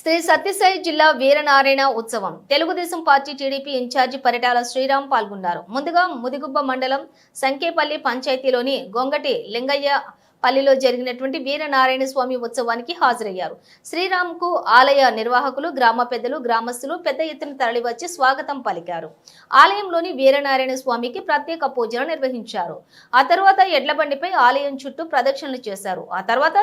శ్రీ సత్యసాయి జిల్లా వీరనారాయణ ఉత్సవం Telugu Desam party TDP incharge Paritala Sriram పాల్గొన్నారు. ముందుగా ముదిగుబ్బ మండలం సంకేపల్లి పంచాయతీలోని గొంగటి లింగయ్య పల్లిలో జరిగినటువంటి వీరనారాయణ స్వామి ఉత్సవానికి హాజరయ్యారు. శ్రీరామ్కు ఆలయ నిర్వాహకులు, గ్రామ పెద్దలు, గ్రామస్తులు పెద్ద ఎత్తున తరలివచ్చి స్వాగతం పలికారు. ఆలయంలోని వీరనారాయణ స్వామికి ప్రత్యేక పూజలు నిర్వహించారు. ఆ తర్వాత ఎడ్లబండిపై ఆలయం చుట్టూ ప్రదక్షిణలు చేశారు. ఆ తర్వాత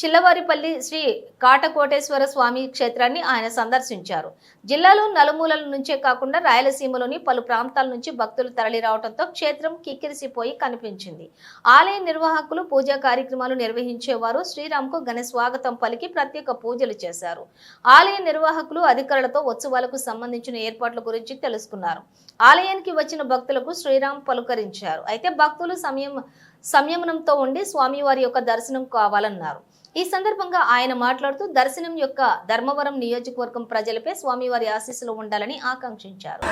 చిల్లవారిపల్లి శ్రీ కాటకోటేశ్వర స్వామి క్షేత్రాన్ని ఆయన సందర్శించారు. జిల్లాలో నలుమూలల నుంచే కాకుండా రాయలసీమలోని పలు ప్రాంతాల నుంచి భక్తులు తరలి రావడంతో క్షేత్రం కిక్కిరిసిపోయి కనిపించింది. ఆలయ నిర్వాహకులు పూజా కార్యక్రమాలు నిర్వహించేవారు శ్రీరామ్కు ఘన స్వాగతం పలికి ప్రత్యేక పూజలు చేశారు. ఆలయ నిర్వాహకులు అధికారులతో ఉత్సవాలకు సంబంధించిన ఏర్పాట్ల గురించి తెలుసుకున్నారు. ఆలయానికి వచ్చిన భక్తులకు శ్రీరామ్ పలుకరించారు. అయితే భక్తులు సంయమనంతో ఉండి స్వామివారి యొక్క దర్శనం కావాలన్నారు. ఈ సందర్భంగా ఆయన మాట్లాడుతూ దర్శనం యొక్క ధర్మవరం నియోజకవర్గం ప్రజలపై స్వామివారి ఆశీస్సులు ఉండాలని ఆకాంక్షించారు.